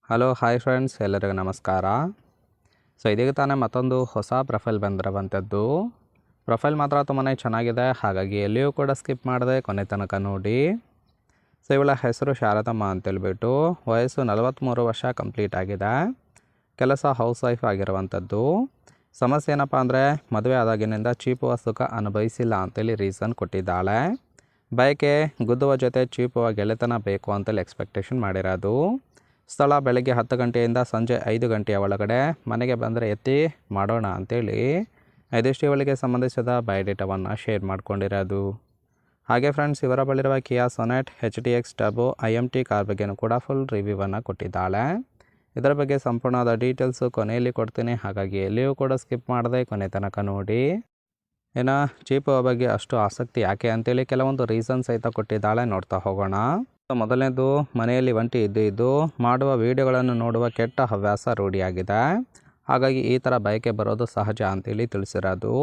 Hello hi friends, ಎಲ್ಲರಿಗೂ ನಮಸ್ಕಾರ. ಇದೀಗ ತಾನೇ ಮತ್ತೊಂದು ಹೊಸ ಪ್ರೊಫೈಲ್ ಬಂದಿರುವಂಥದ್ದು. ಪ್ರೊಫೈಲ್ ಮಾತ್ರ ತುಂಬಾ ಚೆನ್ನಾಗಿದೆ, ಹಾಗಾಗಿ ಎಲ್ಲಿಯೂ ಕೂಡ ಸ್ಕಿಪ್ ಮಾಡದೆ ಕೊನೆ ತನಕ ನೋಡಿ. ಇವಳ ಹೆಸರು ಶಾರದಮ್ಮ ಅಂತೇಳ್ಬಿಟ್ಟು, ವಯಸ್ಸು 43 ವರ್ಷ ಕಂಪ್ಲೀಟ್ ಆಗಿದೆ. ಕೆಲಸ ಹೌಸ್ ವೈಫ್ ಆಗಿರುವಂಥದ್ದು. ಸಮಸ್ಯೆ ಏನಪ್ಪ ಅಂದರೆ, ಮದುವೆ ಆದಾಗಿನಿಂದ ಚೀಪುವ ಸುಖ ಅನುಭವಿಸಿಲ್ಲ ಅಂತೇಳಿ ರೀಸನ್ ಕೊಟ್ಟಿದ್ದಾಳೆ. ಬಯಕೆ ಗುದ್ದುವ ಜೊತೆ ಚೀಪುವ ಗೆಳೆತನ ಬೇಕು ಅಂತೇಳಿ ಎಕ್ಸ್ಪೆಕ್ಟೇಷನ್ ಮಾಡಿರೋದು. ಸ್ಥಳ ಬೆಳಗ್ಗೆ 10 ಗಂಟೆಯಿಂದ ಸಂಜೆ 5 ಗಂಟೆಯ ಒಳಗಡೆ ಮನೆಗೆ ಬಂದರೆ ಎತ್ತಿ ಮಾಡೋಣ ಅಂಥೇಳಿ ಇದಿಷ್ಟು ಇವಳಿಗೆ ಸಂಬಂಧಿಸಿದ ಬಯೋಡೇಟಾವನ್ನು ಶೇರ್ ಮಾಡ್ಕೊಂಡಿರೋದು. ಹಾಗೆ ಫ್ರೆಂಡ್ಸ್, ಇವರ ಬಳಿರುವ Kia Sonet HTX turbo IMT car ಬಗ್ಗೆನೂ ಕೂಡ ಫುಲ್ ರಿವ್ಯೂವನ್ನು ಕೊಟ್ಟಿದ್ದಾಳೆ. ಇದರ ಬಗ್ಗೆ ಸಂಪೂರ್ಣವಾದ ಡೀಟೇಲ್ಸು ಕೊನೆಯಲ್ಲಿ ಕೊಡ್ತೀನಿ, ಹಾಗಾಗಿ ಎಲ್ಲಿಯೂ ಕೂಡ ಸ್ಕಿಪ್ ಮಾಡದೆ ಕೊನೆ ತನಕ ನೋಡಿ. ಇನ್ನು ಚೀಪುವ ಬಗ್ಗೆ ಅಷ್ಟು ಆಸಕ್ತಿ ಯಾಕೆ ಅಂತೇಳಿ ಕೆಲವೊಂದು ರೀಸನ್ ಸಹಿತ ಕೊಟ್ಟಿದ್ದಾಳೆ, ನೋಡ್ತಾ ಹೋಗೋಣ. ಮೊದಲನೇದು, ಮನೆಯಲ್ಲಿ ಒಂಟಿ ಇದ್ದು ಮಾಡುವ ವಿಡಿಯೋಗಳನ್ನು ನೋಡುವ ಕೆಟ್ಟ ಹವ್ಯಾಸ ರೂಢಿಯಾಗಿದೆ. ಹಾಗಾಗಿ ಈ ಥರ ಬಯಕೆ ಬರೋದು ಸಹಜ ಅಂತೇಳಿ ತಿಳಿಸಿರೋದು.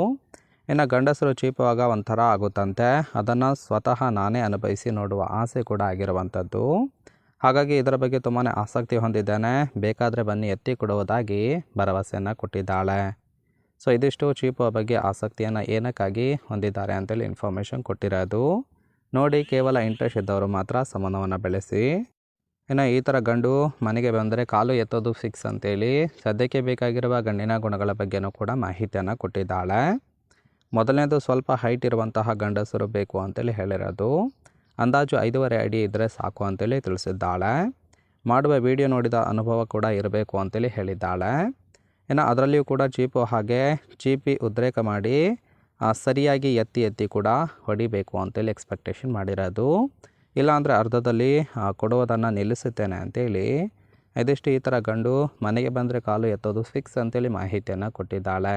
ಇನ್ನು ಗಂಡಸರು ಚೀಪುವಾಗ ಒಂಥರ ಆಗುತ್ತಂತೆ, ಅದನ್ನು ಸ್ವತಃ ನಾನೇ ಅನುಭವಿಸಿ ನೋಡುವ ಆಸೆ ಕೂಡ ಆಗಿರುವಂಥದ್ದು. ಹಾಗಾಗಿ ಇದರ ಬಗ್ಗೆ ತುಂಬಾ ಆಸಕ್ತಿ ಹೊಂದಿದ್ದೇನೆ, ಬೇಕಾದರೆ ಬನ್ನಿ ಎತ್ತಿ ಕೊಡುವುದಾಗಿ ಭರವಸೆಯನ್ನು ಕೊಟ್ಟಿದ್ದಾಳೆ. ಇದಿಷ್ಟು ಚೀಪುವ ಬಗ್ಗೆ ಆಸಕ್ತಿಯನ್ನು ಏನಕ್ಕಾಗಿ ಹೊಂದಿದ್ದಾರೆ ಅಂತೇಳಿ ಇನ್ಫಾರ್ಮೇಷನ್ ಕೊಟ್ಟಿರೋದು. ನೋಡಿ, ಕೇವಲ ಇಂಟ್ರೆಸ್ಟ್ ಇದ್ದವರು ಮಾತ್ರ ಸಂಬಂಧವನ್ನು ಬೆಳೆಸಿ. ಇನ್ನು ಈ ಥರ ಗಂಡು ಮನೆಗೆ ಬಂದರೆ ಕಾಲು ಎತ್ತೋದು ಫಿಕ್ಸ್ ಅಂತೇಳಿ ಸದ್ಯಕ್ಕೆ ಬೇಕಾಗಿರುವ ಗಂಡಿನ ಗುಣಗಳ ಬಗ್ಗೆನೂ ಕೂಡ ಮಾಹಿತಿಯನ್ನು ಕೊಟ್ಟಿದ್ದಾಳೆ. ಮೊದಲನೇದು, ಸ್ವಲ್ಪ ಹೈಟ್ ಇರುವಂತಹ ಗಂಡಸರು ಬೇಕು ಅಂತೇಳಿ ಹೇಳಿರೋದು. ಅಂದಾಜು 5.5 ಅಡಿ ಇದ್ದರೆ ಸಾಕು ಅಂತೇಳಿ ತಿಳಿಸಿದ್ದಾಳೆ. ಮಾಡುವ ವಿಡಿಯೋ ನೋಡಿದ ಅನುಭವ ಕೂಡ ಇರಬೇಕು ಅಂತೇಳಿ ಹೇಳಿದ್ದಾಳೆ. ಇನ್ನು ಅದರಲ್ಲಿಯೂ ಕೂಡ ಚೀಪು ಹಾಗೆ ಚೀಪಿ ಉದ್ರೇಕ ಮಾಡಿ ಸರಿಯಾಗಿ ಎತ್ತಿ ಕೂಡ ಹೊಡಿಬೇಕು ಅಂತೇಳಿ ಎಕ್ಸ್ಪೆಕ್ಟೇಷನ್ ಮಾಡಿರೋದು. ಇಲ್ಲಾಂದರೆ ಅರ್ಧದಲ್ಲಿ ಕೊಡುವುದನ್ನು ನಿಲ್ಲಿಸುತ್ತೇನೆ ಅಂತೇಳಿ ಇದಿಷ್ಟು ಈ ಥರ ಗಂಡು ಮನೆಗೆ ಬಂದರೆ ಕಾಲು ಎತ್ತೋದು ಫಿಕ್ಸ್ ಅಂತೇಳಿ ಮಾಹಿತಿಯನ್ನು ಕೊಟ್ಟಿದ್ದಾಳೆ.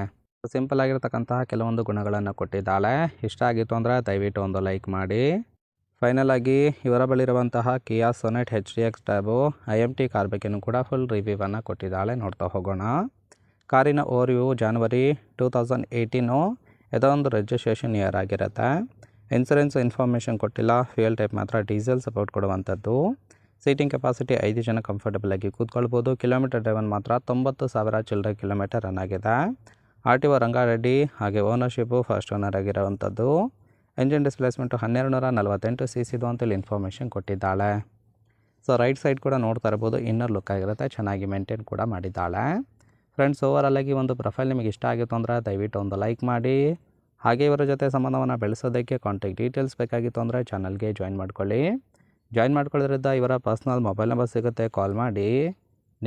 ಸಿಂಪಲ್ ಆಗಿರ್ತಕ್ಕಂತಹ ಕೆಲವೊಂದು ಗುಣಗಳನ್ನು ಕೊಟ್ಟಿದ್ದಾಳೆ. ಇಷ್ಟ ಆಗಿತ್ತು ಅಂದರೆ ದಯವಿಟ್ಟು ಒಂದು ಲೈಕ್ ಮಾಡಿ. ಫೈನಲ್ ಆಗಿ ಇವರ ಬಳಿರುವಂತಹ Kia Sonet HTX turbo IMT car ಬಗ್ಗೆನೂ ಕೂಡ ಫುಲ್ ರಿವ್ಯೂವನ್ನು ಕೊಟ್ಟಿದ್ದಾಳೆ, ನೋಡ್ತಾ ಹೋಗೋಣ. ಕಾರಿನ ಓವರ್ವ್ಯೂ January 2018 ಇದೊಂದು ರಿಜಿಸ್ಟ್ರೇಷನ್ ಇಯರ್ ಆಗಿರುತ್ತೆ. ಇನ್ಸೂರೆನ್ಸ್ ಇನ್ಫಾರ್ಮೇಷನ್ ಕೊಟ್ಟಿಲ್ಲ. ಫ್ಯೂಯಲ್ ಟೈಪ್ ಮಾತ್ರ ಡೀಸೆಲ್ ಸಪೋರ್ಟ್ ಕೊಡುವಂಥದ್ದು. ಸೀಟಿಂಗ್ ಕೆಪಾಸಿಟಿ 5 ಜನ ಕಂಫರ್ಟಬಲ್ ಆಗಿ ಕೂತ್ಕೊಳ್ಬೋದು. ಕಿಲೋಮೀಟರ್ ಡ್ರೈವನ್ ಮಾತ್ರ 90,000 ಚಿಲ್ಲರೆ ಕಿಲೋಮೀಟರ್ ರನ್ ಆಗಿದೆ. RTO ರಂಗಾರೆಡ್ಡಿ, ಹಾಗೆ ಓನರ್ಶಿಪ್ಪು ಫಸ್ಟ್ ಓನರ್ ಆಗಿರುವಂಥದ್ದು. ಎಂಜಿನ್ ಡಿಸ್ಪ್ಲೇಸ್ಮೆಂಟು 1248 cc ಅಂತೇಳಿ ಇನ್ಫಾರ್ಮೇಷನ್ ಕೊಟ್ಟಿದ್ದಾಳೆ. ರೈಟ್ ಸೈಡ್ ಕೂಡ ನೋಡ್ತಾ ಇರ್ಬೋದು, ಇನ್ನರ್ ಲುಕ್ ಆಗಿರುತ್ತೆ, ಚೆನ್ನಾಗಿ ಮೇಂಟೈನ್ ಕೂಡ ಮಾಡಿದ್ದಾಳೆ. ಫ್ರೆಂಡ್ಸ್, ಓವರಾಲ್ ಆಗಿ ಒಂದು ಪ್ರೊಫೈಲ್ ನಿಮಗೆ ಇಷ್ಟ ಆಗಿತ್ತು ಅಂದರೆ ದಯವಿಟ್ಟು ಒಂದು ಲೈಕ್ ಮಾಡಿ. ಹಾಗೆ ಇವರ ಜೊತೆ ಸಂಬಂಧವನ್ನು ಬೆಳೆಸೋದಕ್ಕೆ ಕಾಂಟ್ಯಾಕ್ಟ್ ಡೀಟೇಲ್ಸ್ ಬೇಕಾಗಿತ್ತು ಅಂದರೆ ಚಾನಲ್ಗೆ ಜಾಯಿನ್ ಮಾಡ್ಕೊಳ್ಳಿ. ಜಾಯಿನ್ ಮಾಡ್ಕೊಳ್ಳೋದ್ರಿಂದ ಇವರ ಪರ್ಸ್ನಲ್ ಮೊಬೈಲ್ ನಂಬರ್ ಸಿಗುತ್ತೆ, ಕಾಲ್ ಮಾಡಿ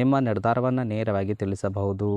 ನಿಮ್ಮ ನಿರ್ಧಾರವನ್ನು ನೇರವಾಗಿ ತಿಳಿಸಬಹುದು.